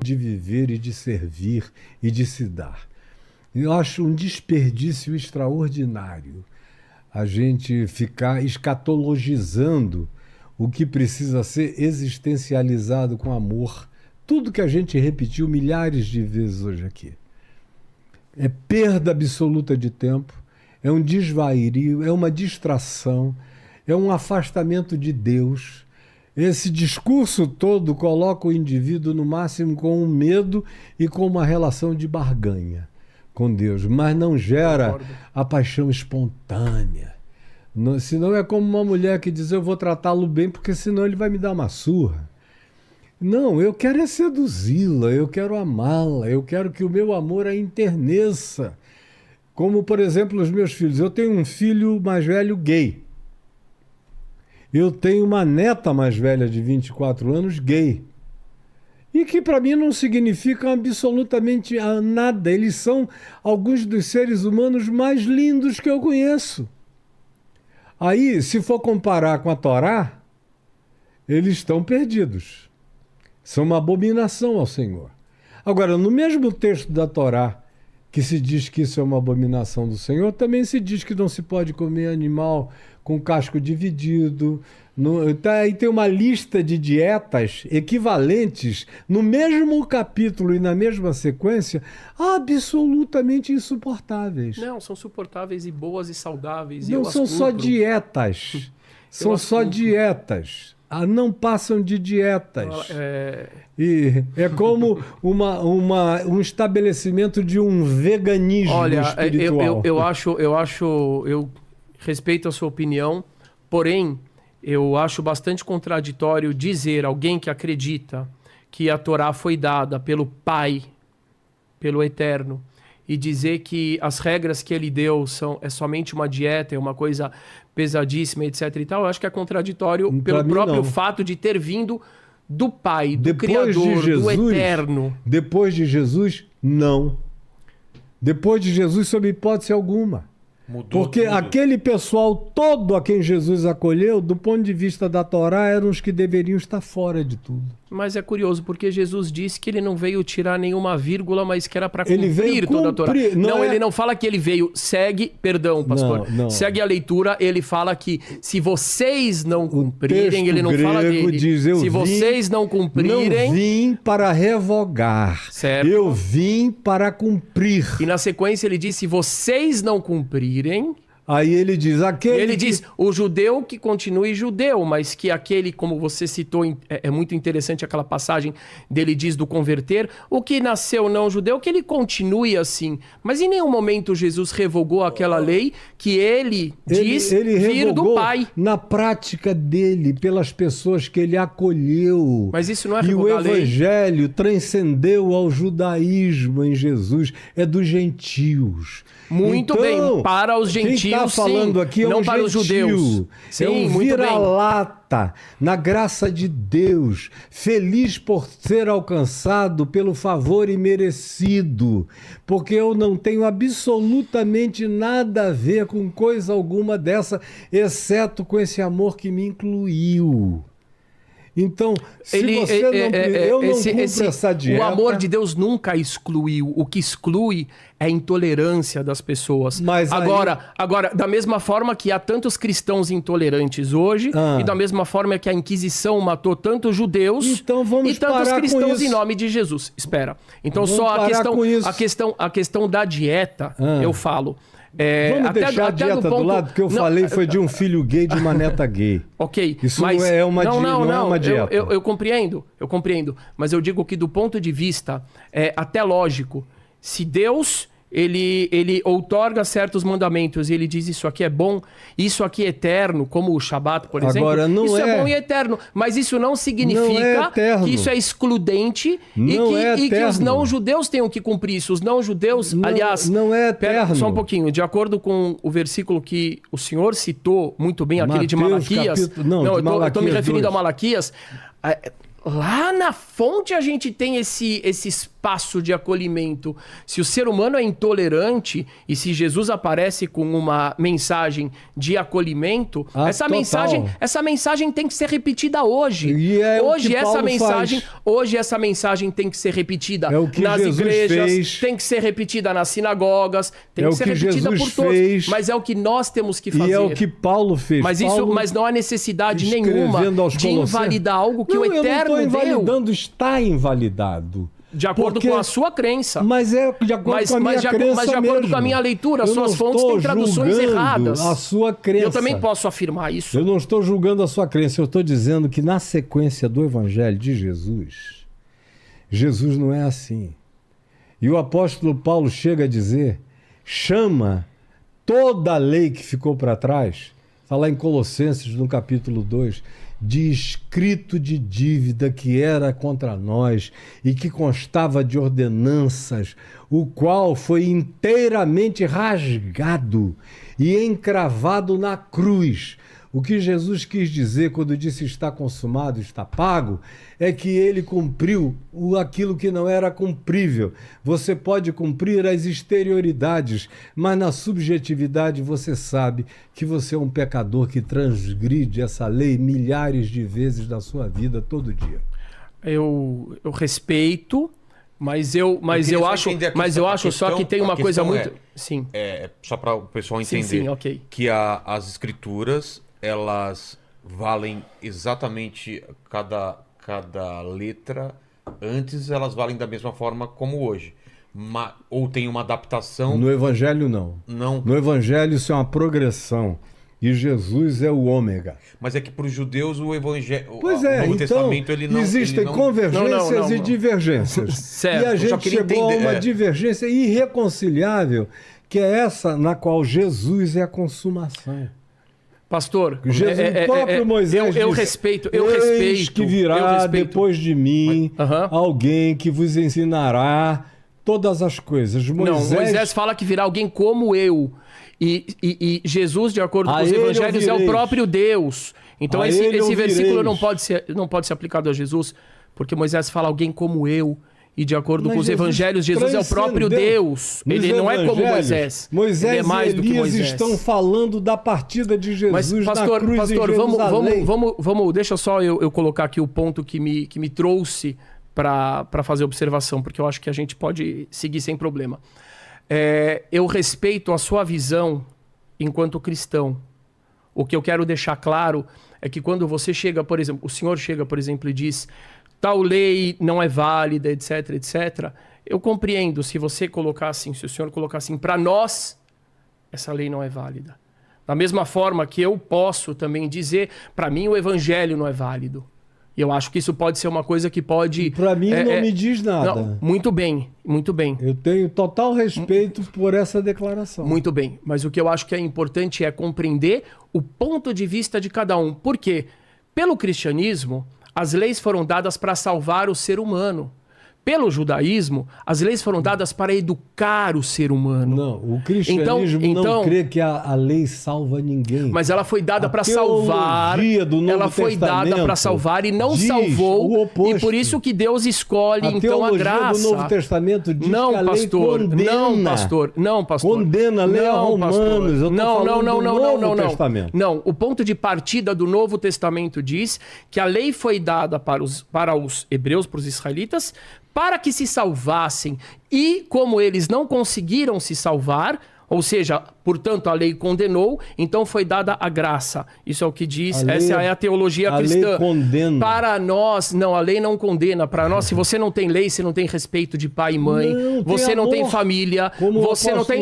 de viver e de servir e de se dar. Eu acho um desperdício extraordinário a gente ficar escatologizando o que precisa ser existencializado com amor. Tudo que a gente repetiu milhares de vezes hoje aqui. É perda absoluta de tempo, é um desvario, é uma distração, é um afastamento de Deus. Esse discurso todo coloca o indivíduo no máximo com um medo e com uma relação de barganha com Deus, mas não gera a paixão espontânea. Não, senão é como uma mulher que diz, eu vou tratá-lo bem porque senão ele vai me dar uma surra. Não, eu quero é seduzi-la, eu quero amá-la, eu quero que o meu amor a enterneça. Como, por exemplo, os meus filhos. Eu tenho um filho mais velho gay. Eu tenho uma neta mais velha de 24 anos gay. E que para mim não significam absolutamente nada. Eles são alguns dos seres humanos mais lindos que eu conheço. Aí, se for comparar com a Torá, eles estão perdidos. São uma abominação ao Senhor. Agora, no mesmo texto da Torá, que se diz que isso é uma abominação do Senhor, também se diz que não se pode comer animal com casco dividido. Aí tem uma lista de dietas equivalentes no mesmo capítulo e na mesma sequência, absolutamente insuportáveis. Não, são suportáveis e boas e saudáveis. Não são só dietas. São só dietas. Não passam de dietas. E é como um estabelecimento de um veganismo espiritual. Eu respeito a sua opinião, porém, eu acho bastante contraditório dizer alguém que acredita que a Torá foi dada pelo Pai, pelo Eterno, e dizer que as regras que ele deu é somente uma dieta, é uma coisa pesadíssima, etc. e tal. Eu acho que é contraditório pelo próprio fato de ter vindo do Pai, do Criador, do Eterno. Depois de Jesus, não. Depois de Jesus, sob hipótese alguma. Mudou porque tudo. Aquele pessoal todo a quem Jesus acolheu, do ponto de vista da Torá, eram os que deveriam estar fora de tudo. Mas é curioso, porque Jesus disse que ele não veio tirar nenhuma vírgula, mas que era para cumprir toda a Torá. Ele não fala que ele veio, pastor. Não. Segue a leitura, ele fala que se vocês não cumprirem, ele não fala dele. Diz, se vocês não cumprirem... Não vim para revogar, certo? Eu vim para cumprir. E na sequência ele diz, se vocês não cumprirem... Aí ele diz, diz, o judeu que continue judeu, mas que aquele, como você citou, é muito interessante aquela passagem dele diz do converter, o que nasceu não judeu, que ele continue assim. Mas em nenhum momento Jesus revogou aquela lei que ele diz vir do Pai. Na prática dele, pelas pessoas que ele acolheu. Mas isso não é revogar a lei. E o evangelho transcendeu ao judaísmo em Jesus, é dos gentios. Muito bem, para os gentios, quem está falando aqui é não para os judeus. Sim, um vira-lata na graça de Deus, feliz por ser alcançado pelo favor imerecido, porque eu não tenho absolutamente nada a ver com coisa alguma exceto com esse amor que me incluiu. Então, se você eu não cumpro essa dieta... O amor de Deus nunca excluiu. O que exclui é a intolerância das pessoas. Mas agora, da mesma forma que há tantos cristãos intolerantes hoje, e da mesma forma que a Inquisição matou tantos judeus e tantos cristãos em nome de Jesus. Espera. Então, vamos só a questão da dieta, eu falo... Vamos deixar a dieta do lado, porque eu falei foi de um filho gay, de uma neta gay. Ok, isso mas não é uma dieta. Eu compreendo, mas eu digo que do ponto de vista até lógico, se Deus ele outorga certos mandamentos e ele diz isso aqui é bom, isso aqui é eterno, como o Shabat, por exemplo, isso é bom e eterno, mas isso não significa que isso é excludente e que os não-judeus tenham que cumprir isso. Os não-judeus, aliás... Não é eterno. Só um pouquinho, de acordo com o versículo que o senhor citou muito bem, aquele de Malaquias... eu estou me referindo a Malaquias... Lá na fonte a gente tem esses espaço de acolhimento. Se o ser humano é intolerante e se Jesus aparece com uma mensagem de acolhimento, essa mensagem tem que ser repetida hoje. E é hoje o que Paulo hoje essa mensagem tem que ser repetida nas Jesus igrejas, fez. tem que ser repetida nas sinagogas, tem É que o ser que repetida Jesus por todos. fez. Mas é o que nós temos que fazer. E é o que Paulo fez. Mas não há necessidade nenhuma de invalidar algo que o Eterno eu não estou deu. invalidando, está invalidado. De acordo com a sua crença. Mas é de acordo com a minha crença Mas de acordo mesmo. com a minha leitura, Eu suas não fontes estou têm traduções julgando erradas. a sua crença. Eu também posso afirmar isso. Eu não estou julgando a sua crença, eu estou dizendo que na sequência do Evangelho de Jesus, Jesus não é assim. E o apóstolo Paulo chega a dizer, chama toda a lei que ficou para trás, está lá em Colossenses, no capítulo 2, de escrito de dívida que era contra nós e que constava de ordenanças, o qual foi inteiramente rasgado e encravado na cruz. O que Jesus quis dizer quando disse está consumado, está pago, é que ele cumpriu aquilo que não era cumprível. Você pode cumprir as exterioridades, mas na subjetividade você sabe que você é um pecador que transgride essa lei milhares de vezes na sua vida, todo dia. Eu respeito, mas eu acho só que tem uma coisa muito... Sim. Só para o pessoal entender sim, okay. Que as escrituras, elas valem exatamente cada letra. Antes elas valem da mesma forma como hoje. Ou tem uma adaptação? No Evangelho não. No Evangelho isso é uma progressão. E Jesus é o ômega. Mas é que para os judeus o Evangelho, Novo então, Testamento, ele não... Existem convergências e divergências. Certo. E a gente chegou a uma divergência irreconciliável, que é essa na qual Jesus é a consumação. Pastor, Jesus, o próprio Moisés eu disse, respeito. Eis que virá depois de mim alguém que vos ensinará todas as coisas. Moisés fala que virá alguém como eu. E Jesus, de acordo com os evangelhos, é o próprio Deus. Então esse versículo não pode ser aplicado a Jesus, porque Moisés fala alguém como eu. E de acordo com os evangelhos, Jesus é o próprio Deus. Ele não é como Moisés. Moisés ele é mais e do que Elias Moisés. Estão falando da partida de Jesus na cruz em Jerusalém. Vamos, deixa só eu colocar aqui o ponto que me trouxe para fazer observação, porque eu acho que a gente pode seguir sem problema. Eu respeito a sua visão enquanto cristão. O que eu quero deixar claro é que quando você chega, por exemplo, o senhor chega, por exemplo, e diz... tal lei não é válida, etc, etc. Eu compreendo se você colocar assim, se o senhor colocar assim, para nós, essa lei não é válida. Da mesma forma que eu posso também dizer, para mim o evangelho não é válido. E eu acho que isso pode ser uma coisa que pode... Para mim não me diz nada. Não, muito bem, muito bem. Eu tenho total respeito por essa declaração. Muito bem, mas o que eu acho que é importante é compreender o ponto de vista de cada um. Por quê? Pelo cristianismo... as leis foram dadas para salvar o ser humano. Pelo judaísmo, as leis foram dadas para educar o ser humano. Não, o cristianismo não crê que a lei salva ninguém. Mas ela foi dada para salvar. Ela foi dada para salvar e não salvou. E por isso que Deus escolhe então a graça. O Novo Testamento diz que a lei condena. Não, pastor. Condena, leia Romanos. Eu tô falando do Novo Testamento. Não, o ponto de partida do Novo Testamento diz que a lei foi dada para os hebreus, para os israelitas, para que se salvassem. E como eles não conseguiram se salvar, ou seja, portanto a lei condenou, então foi dada a graça. Isso é o que diz, essa é a teologia cristã. A lei condena. Para nós, não, a lei não condena. Para nós, se você não tem lei, você não tem respeito de pai e mãe, você não tem família, você não tem...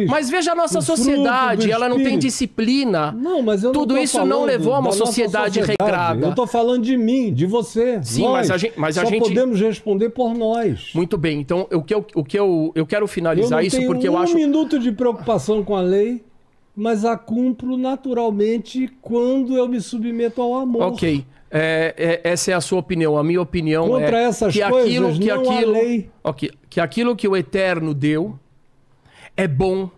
Mas veja a nossa sociedade, ela não tem disciplina. Não, mas eu não Tudo isso não levou a uma sociedade regrada. Eu estou falando de mim, de você. Sim, nós. mas a Só gente... podemos responder por nós. Muito bem, então o que eu quero finalizar isso porque eu acho... um minuto de preocupação com a lei, mas a cumpro naturalmente quando eu me submeto ao amor. Ok. Essa é a sua opinião. A minha opinião contra essas que coisas não há lei. Okay, que aquilo que o Eterno deu é bom,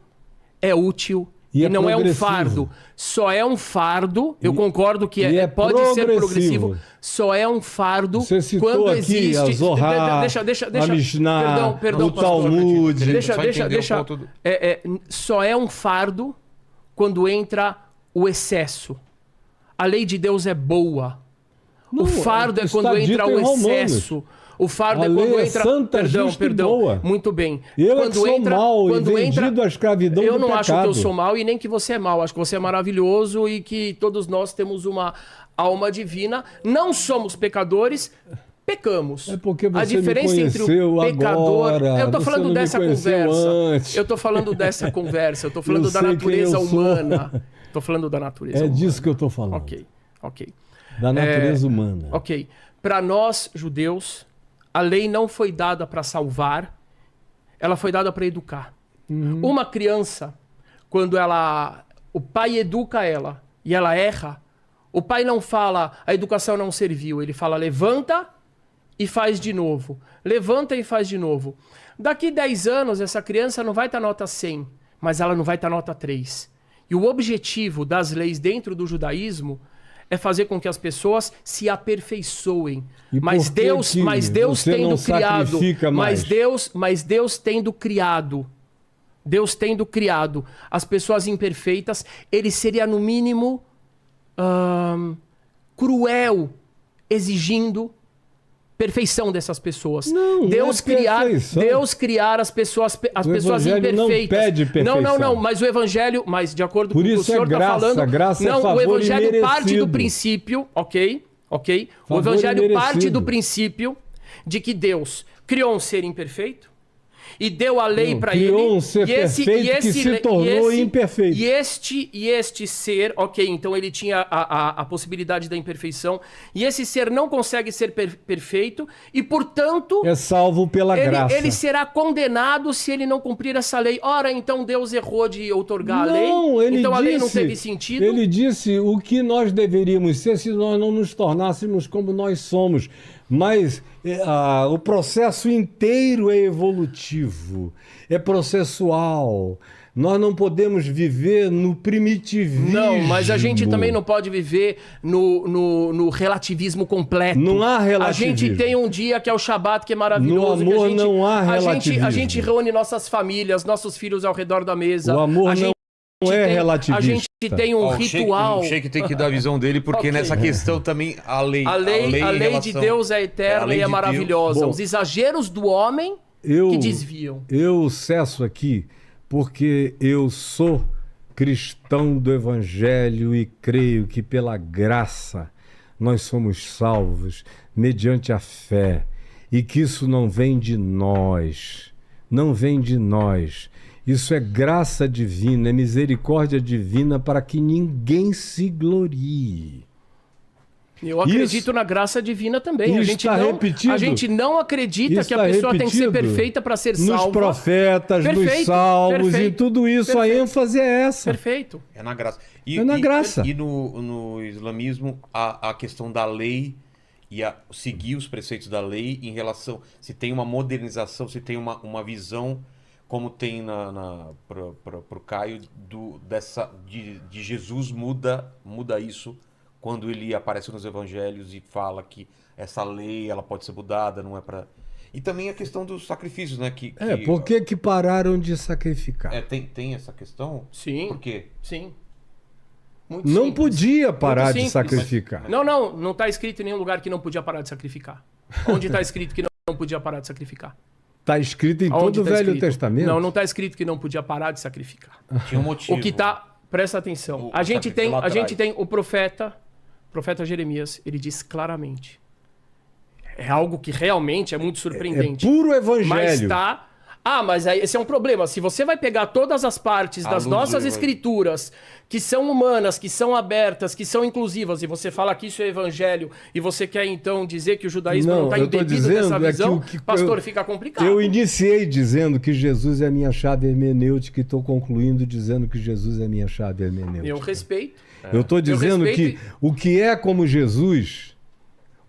é útil E não é um progressivo. fardo. Só é um fardo, eu concordo que e é pode ser progressivo. progressivo, só é um fardo Você citou quando aqui existe... a Zohar, deixa, a Mishnah, perdão, o pastor. Talmud. Deixa. Só é um fardo quando entra o excesso. A lei de Deus é boa. Não, o fardo é está quando entra dito em o Romanos. excesso. O fardo A é quando lei é entra. santa, justa e boa. Muito bem. Eu quando sou mal e vendido à escravidão eu do não acho que pecado. eu sou mal e nem que você é mal. Acho que você é maravilhoso e que todos nós temos uma alma divina. Não somos pecadores, pecamos. É porque você a diferença me entre conheceu o pecador. agora. Eu tô Você falando não me dessa conheceu conversa. antes. Eu tô falando dessa conversa. Eu tô falando Eu da sei natureza quem eu sou. humana. Tô falando da natureza humana. É disso que eu estou falando. Ok. Da natureza humana. Ok. Para nós, judeus, a lei não foi dada para salvar, ela foi dada para educar. Uma criança, quando o pai educa ela e ela erra, o pai não fala, a educação não serviu. Ele fala, levanta e faz de novo. Levanta e faz de novo. Daqui 10 anos, essa criança não vai estar nota 100, mas ela não vai estar nota 3. E o objetivo das leis dentro do judaísmo é fazer com que as pessoas se aperfeiçoem. E Mas por que Deus, que mas Deus você tendo não criado, sacrifica mais? mas Deus tendo criado, as pessoas imperfeitas, ele seria no mínimo cruel exigindo perfeição dessas pessoas. Não, Deus não é perfeição. criar as pessoas Evangelho não imperfeitas. pede perfeição. Não, mas o evangelho, mas de acordo Por com o que o isso é senhor está graça, falando, graça é não, o favor evangelho parte do imerecido. princípio, OK? O Favor evangelho imerecido. parte do princípio de que Deus criou um ser imperfeito e deu a lei para ele. Criou um ser perfeito que se tornou imperfeito. E este ser, ok, então ele tinha a possibilidade da imperfeição, e esse ser não consegue ser perfeito, e portanto, É salvo pela graça. ele será condenado se ele não cumprir essa lei. Ora, então Deus errou de outorgar a lei? Ele Então a lei não disse- teve sentido? Ele disse o que nós deveríamos ser se nós não nos tornássemos como nós somos. Mas o processo inteiro é evolutivo, é processual. Nós não podemos viver no primitivismo. Não, mas a gente também não pode viver no relativismo completo. Não há relativismo. A gente tem um dia que é o Shabat, que é maravilhoso. No amor que a gente, não há a relativismo. gente reúne nossas famílias, nossos filhos ao redor da mesa. O amor a gente não é tem- relativista. A gente tem um ritual. O Sheik tem que dar a visão dele, porque Ok. nessa questão também a lei. A lei em de relação- Deus é a eterna lei e é de maravilhosa. Deus. Os exageros do homem que desviam. Eu cesso aqui porque eu sou cristão do Evangelho e creio que pela graça nós somos salvos mediante a fé e que isso não vem de nós, não vem de nós. Isso é graça divina, é misericórdia divina para que ninguém se glorie. Eu acredito na graça divina também. Isso está repetido. A gente não acredita Isso que a está pessoa tem que ser repetido perfeita para ser salva. Nos profetas, nos Perfeito, salmos, perfeito, em tudo isso, perfeito. a ênfase é essa. Perfeito. É na graça. É na graça. E no islamismo, a questão da lei e seguir os preceitos da lei em relação. Se tem uma modernização, se tem uma visão, como tem para o Caio, de Jesus muda isso quando ele aparece nos evangelhos e fala que essa lei ela pode ser mudada, não é para. E também a questão dos sacrifícios, né? Por que pararam de sacrificar? Tem essa questão? Sim. Por quê? Sim. Muito Não simples. podia parar Muito de simples. sacrificar. Não está escrito em nenhum lugar que não podia parar de sacrificar. Onde está escrito que não podia parar de sacrificar? Está escrito em Onde todo o tá Velho escrito? Testamento? Não está escrito que não podia parar de sacrificar. Tinha um motivo. O que está... Presta atenção. O A gente sacrifício lá tem atrás. o profeta Jeremias, ele diz claramente. É algo que realmente é muito É surpreendente. puro Mas evangelho. tá... mas aí esse é um problema. Se você vai pegar todas as partes À das luz nossas do- escrituras, que são humanas, que são abertas, que são inclusivas, e você fala que isso é evangelho, e você quer então dizer que o judaísmo não está eu tô embebido nessa dizendo é que visão, o que pastor, fica complicado. Eu iniciei dizendo que Jesus é a minha chave hermenêutica e estou concluindo dizendo que Jesus é a minha chave hermenêutica. Eu respeito. Eu estou dizendo respeito que o que é como Jesus,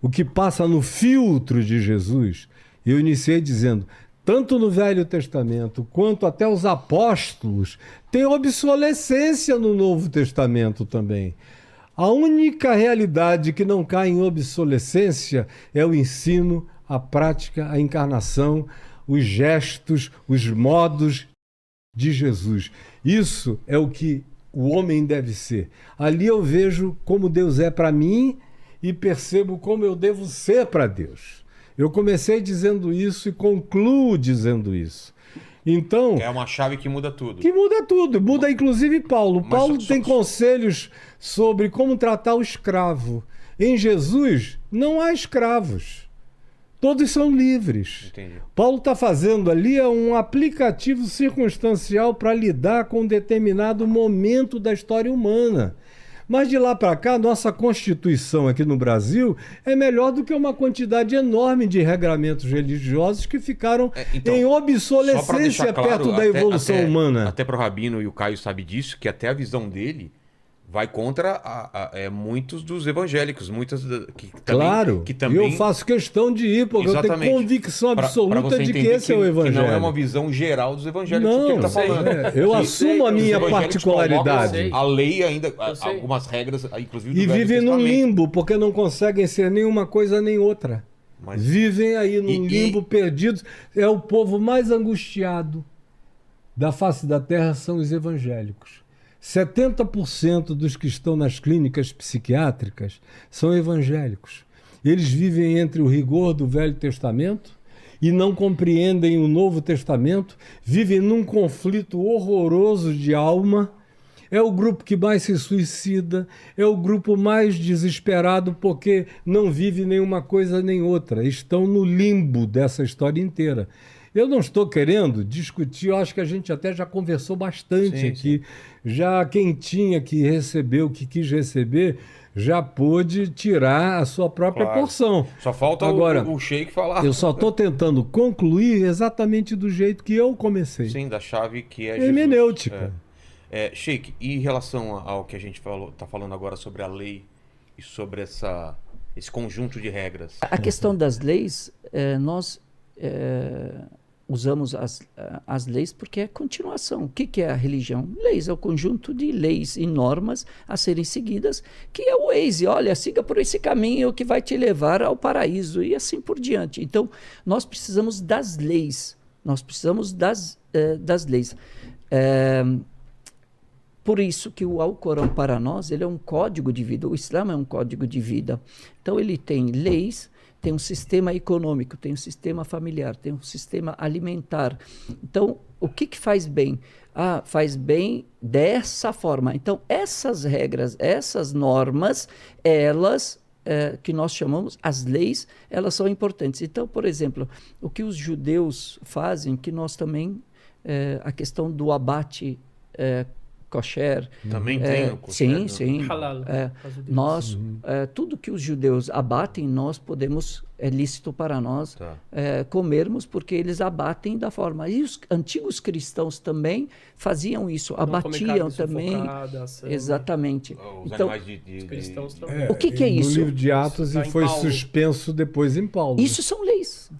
o que passa no filtro de Jesus, eu iniciei dizendo, tanto no Velho Testamento quanto até os apóstolos, tem obsolescência no Novo Testamento também. A única realidade que não cai em obsolescência é o ensino, a prática, a encarnação, os gestos, os modos de Jesus. Isso é o que o homem deve ser. Ali eu vejo como Deus é para mim e percebo como eu devo ser para Deus. Eu comecei dizendo isso e concluo dizendo isso. Então, É uma chave que muda tudo. que muda tudo, muda inclusive Paulo. Mas Paulo tem conselhos sobre como tratar o escravo. Em Jesus não há escravos. Todos são livres. Entendi. Paulo está fazendo ali um aplicativo circunstancial para lidar com um determinado momento da história humana. Mas de lá para cá, nossa Constituição aqui no Brasil é melhor do que uma quantidade enorme de regramentos religiosos que ficaram Então, em só pra obsolescência deixar claro, perto da evolução humana. Até pro Rabino e o Caio sabe disso, que até a visão dele vai contra muitos dos evangélicos, Claro, que também e eu faço questão de ir, porque eu tenho Exatamente. convicção pra absoluta você de que entender esse é o evangelho. Que não é uma visão geral dos evangélicos que Não, ele está falando. eu Que assumo a os minha evangélicos particularidade. colocam a lei ainda, sei. algumas regras, inclusive do E Velho vivem num Testamento. limbo, porque não conseguem ser nenhuma coisa nem outra. Mas- Vivem aí num E- limbo perdidos. É o povo mais angustiado da face da terra são os evangélicos. 70% dos que estão nas clínicas psiquiátricas são evangélicos. Eles vivem entre o rigor do Velho Testamento e não compreendem o Novo Testamento, vivem num conflito horroroso de alma. É o grupo que mais se suicida, é o grupo mais desesperado porque não vive nenhuma coisa nem outra. Estão no limbo dessa história inteira. Eu não estou querendo discutir, eu acho que a gente até já conversou bastante Sim, aqui. Já quem tinha que receber o que quis receber, já pôde tirar a sua própria Claro. porção. Só falta Agora, o Sheik falar. eu só estou tentando concluir exatamente do jeito que eu comecei. Sim, da chave que é Jesus. Hermenêutica. Sheik, e em relação ao que a gente está falando agora sobre a lei e sobre esse conjunto de regras? A questão das leis, nós usamos as leis porque é continuação. O que é a religião? Leis é o conjunto de leis e normas a serem seguidas, que é o Waze. Olha, siga por esse caminho que vai te levar ao paraíso e assim por diante. Então, nós precisamos das leis. Nós precisamos das leis. Por isso que o Alcorão para nós, ele é um código de vida. O Islã é um código de vida. Então, ele tem leis, tem um sistema econômico, tem um sistema familiar, tem um sistema alimentar. Então, o que faz bem? Faz bem dessa forma. Então, essas regras, essas normas, elas, que nós chamamos as leis, elas são importantes. Então, por exemplo, o que os judeus fazem, que nós também, a questão do abate kosher. Também tem o kosher, Sim, né? sim. Halal, caso deles. Nós, tudo que os judeus abatem, nós podemos, é lícito para nós Tá. comermos, porque eles abatem da forma. E os antigos cristãos também faziam isso, Não comer abatiam carne também. sufocada, sangue. Exatamente. Os Então, animais Os cristãos também. O que é no isso? livro de Atos Isso tá e em foi Paulo. suspenso depois em Paulo. isso são leis.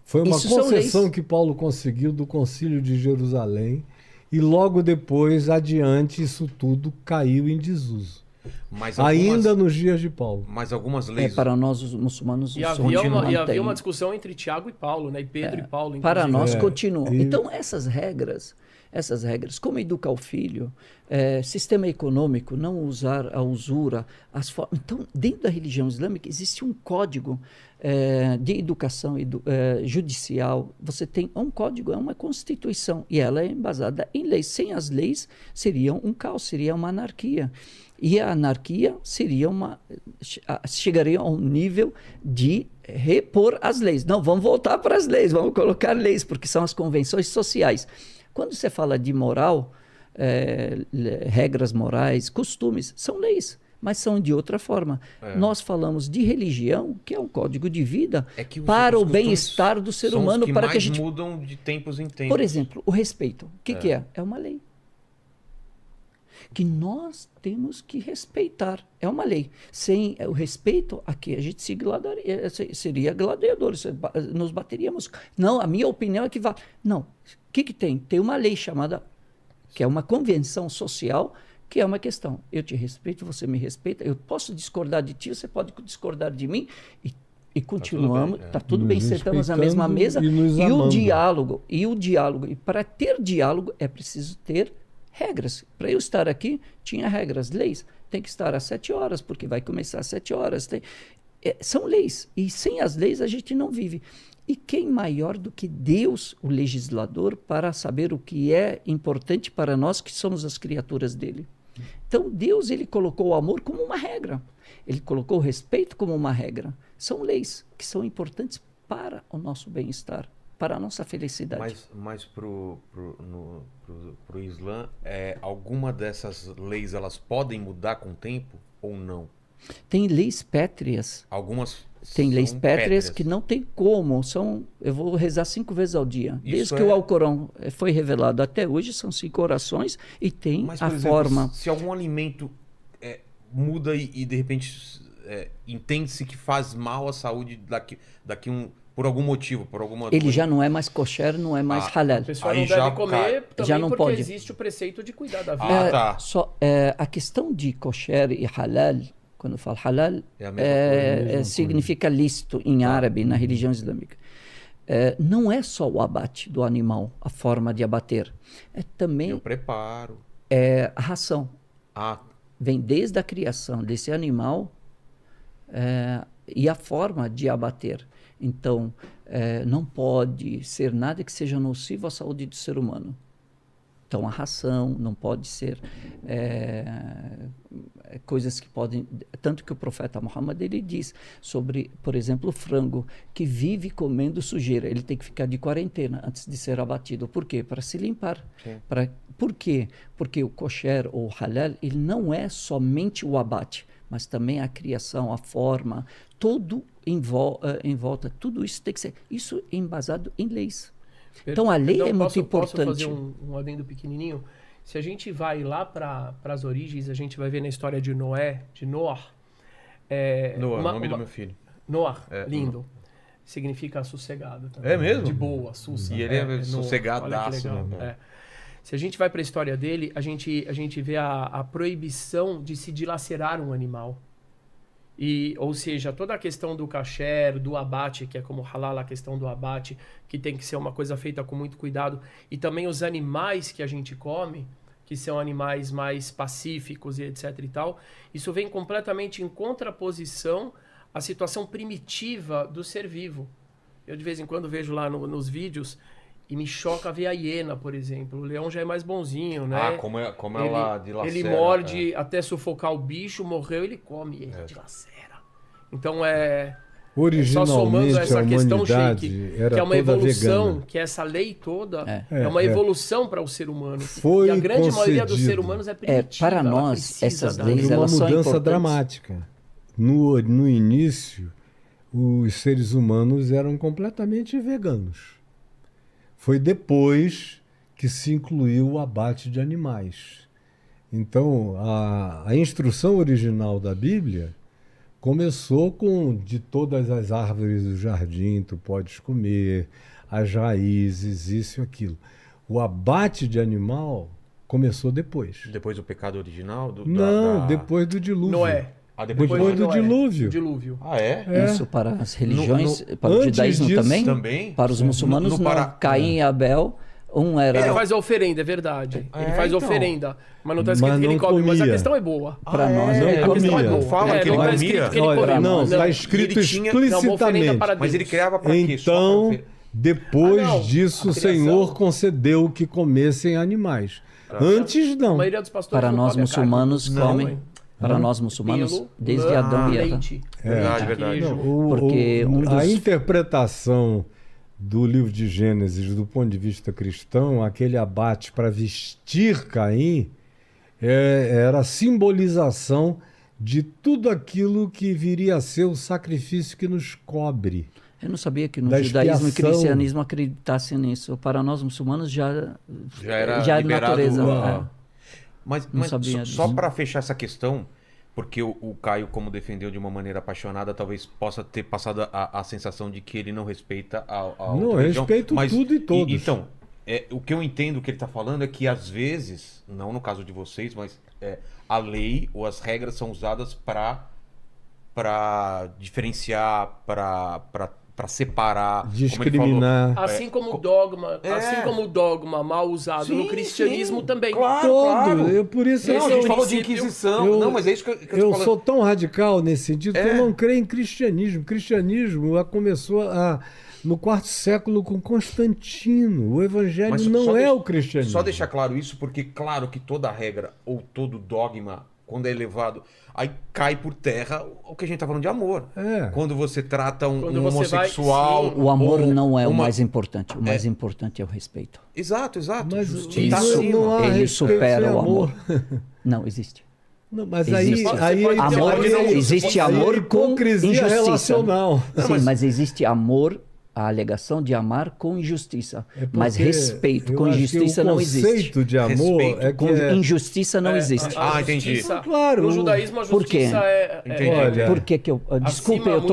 Foi uma isso são concessão leis. que Paulo conseguiu do Concílio de Jerusalém e logo depois, adiante, isso tudo caiu em desuso. Mas Ainda nos dias de Paulo. Mas algumas leis... Para nós, os muçulmanos, E isso havia, continua uma mantém. discussão entre Tiago e Paulo, né? E Pedro e Paulo. Para inclusive. nós, É, continuam. e- Então, essas regras, como educar o filho, sistema econômico, não usar a usura, Então, dentro da religião islâmica, existe um código de educação judicial. Você tem um código, é uma constituição, e ela é embasada em leis. Sem as leis, seria um caos, seria uma anarquia. E a anarquia chegaria a um nível de repor as leis. Não, vamos voltar para as leis, vamos colocar leis, porque são as convenções sociais. Quando você fala de moral, regras morais, costumes, são leis, mas são de outra forma. Nós falamos de religião, que é um código de vida que os para o costumes bem-estar do ser são os humano, que para que a mais gente... mudam de tempos em tempos. Por exemplo, o respeito. O que é? É uma lei. que nós temos que respeitar. É uma lei. Sem o respeito, aqui a gente seria gladiadores, nos bateríamos. Não, a minha opinião é que vai. Não. O que tem? Tem uma lei chamada, que é uma convenção social, que é uma questão. Eu te respeito, você me respeita, eu posso discordar de ti, você pode discordar de mim, e continuamos, está tudo bem, sentamos na mesma mesa, e o diálogo, e para ter diálogo é preciso ter regras. Para eu estar aqui, tinha regras, leis. Tem que estar às 7 horas, porque vai começar às 7 horas. São leis, e sem as leis a gente não vive. E quem maior do que Deus, o legislador, para saber o que é importante para nós, que somos as criaturas dele? Então, Deus, ele colocou o amor como uma regra. Ele colocou o respeito como uma regra. São leis que são importantes para o nosso bem-estar, para a nossa felicidade. Mas pro Islã, alguma dessas leis, elas podem mudar com o tempo ou não? Tem leis pétreas. Algumas Tem leis são pétreas que não tem como. Eu vou rezar 5 vezes ao dia. Desde que o Alcorão foi revelado até hoje, são 5 orações e tem Mas, a por exemplo, forma. Se algum alimento muda e de repente entende-se que faz mal à saúde por algum motivo, por alguma Ele já não é mais kosher, não é mais halal. A pessoa Aí não já deve comer também já não porque pode. existe o preceito de cuidar da vida. tá. A questão de kosher e halal, quando eu falo halal, É a mesma coisa. significa lícito em árabe, na religião islâmica. Não é só o abate do animal, a forma de abater. É também Eu preparo. a ração. Vem desde a criação desse animal e a forma de abater. Então, não pode ser nada que seja nocivo à saúde do ser humano. Então, a ração não pode ser coisas que podem... Tanto que o profeta Muhammad, ele diz sobre, por exemplo, o frango, que vive comendo sujeira. Ele tem que ficar de quarentena antes de ser abatido. Por quê? Para se limpar. Por quê? Porque o kosher ou halal, ele não é somente o abate, mas também a criação, a forma, tudo em volta, tudo isso tem que ser... Isso é embasado em leis. Então, a lei é muito importante. Posso fazer um adendo pequenininho? Se a gente vai lá para as origens, a gente vai ver na história de Noé, de Noah. Noah, nome do meu filho. Noah, lindo. Significa sossegado também. É mesmo? De boa, sussa. E ele é sossegadaço. Né? Se a gente vai para a história dele, a gente vê a proibição de se dilacerar um animal. Ou seja, toda a questão do kasher, do abate, que é como halal, a questão do abate, que tem que ser uma coisa feita com muito cuidado, e também os animais que a gente come, que são animais mais pacíficos e etc e tal, isso vem completamente em contraposição à situação primitiva do ser vivo. Eu de vez em quando vejo lá nos vídeos e me choca ver a hiena, por exemplo. O leão já é mais bonzinho, né? Como ela dilacera. Ele morde até sufocar o bicho, morreu, ele come e ele dilacera. Então originalmente, só somando essa questão, humanidade Sheik, era que é uma toda evolução, vegana. que essa lei toda é uma evolução para o ser humano. Foi e a grande maioria dos concedido. seres humanos é primitiva. Para nós, essas leis, Houve uma elas são mudança importantes. dramática. No início, os seres humanos eram completamente veganos. Foi depois que se incluiu o abate de animais. Então, a instrução original da Bíblia começou com de todas as árvores do jardim tu podes comer, as raízes, isso e aquilo. O abate de animal começou depois. Depois do pecado original? Depois do dilúvio. Noé. Depois do dilúvio. Dilúvio. Isso para as religiões, para o antes judaísmo disso, também? Para os muçulmanos, não. Caim e Abel, era... Ele faz a oferenda, é verdade. Ele faz então. oferenda. Mas não está escrito que ele come. Mas a questão é boa. Para nós, não A questão é comia. boa. Não fala que ele não tá comia. escrito que ele Olha, comia. não, está escrito ele tinha- explicitamente. Mas ele criava para quê? Então, depois disso, o A criação. Senhor concedeu que comessem animais. Antes, A não. maioria dos pastores para não nós come a carne. muçulmanos Não, comem. hein? Para nós muçulmanos, Pelo, desde lã, Adão e Eva. leite, Verdade. queijo. Porque A interpretação do livro de Gênesis, do ponto de vista cristão, aquele abate para vestir Caim, era a simbolização de tudo aquilo que viria a ser o sacrifício que nos cobre. Eu não sabia que no Da judaísmo e expiação. cristianismo acreditassem nisso. Para nós muçulmanos já Já era é liberado natureza. a- Mas sabia só disso. para fechar essa questão, porque o Caio, como defendeu de uma maneira apaixonada, talvez possa ter passado a sensação de que ele não respeita a Não, outra eu religião, respeito tudo e todos. Então, o que eu entendo que ele está falando é que às vezes, não no caso de vocês, mas a lei ou as regras são usadas para diferenciar, para separar, Discriminar. Assim como o dogma mal usado Sim, no cristianismo sim. também. Claro, Todo. claro. Por isso Não, a Esse é gente o falou de princípio. Inquisição. Não, mas é isso que eu tô eu falando. sou tão radical nesse sentido que É. eu não creio em cristianismo. O cristianismo começou no quarto século com Constantino. O evangelho Mas não só é deixa- o cristianismo. Só deixar claro isso, porque claro que toda regra ou todo dogma, quando é elevado, aí cai por terra o que a gente tá falando de amor. É. Quando você trata Quando um você vai- homossexual... sim. O amor ou não é o uma- mais importante. O mais importante é o respeito. Exato. Mas Justiça. não- acima. não há Ele respeito supera sem o amor. Não, existe. Não, mas Existe. aí Você pode ter Amor, uma visão- existe aí é amor com hipocrisia injustiça. relacional. Sim, mas existe amor, a alegação de amar com injustiça. É porque Mas respeito eu com acho que injustiça não O existe. conceito de amor Respeito é Com que é... injustiça não existe. entendi. Justiça- Claro. No judaísmo, a Por quê? justiça é... Entendi. Olha, Por que que eu... Desculpe, Acima eu tô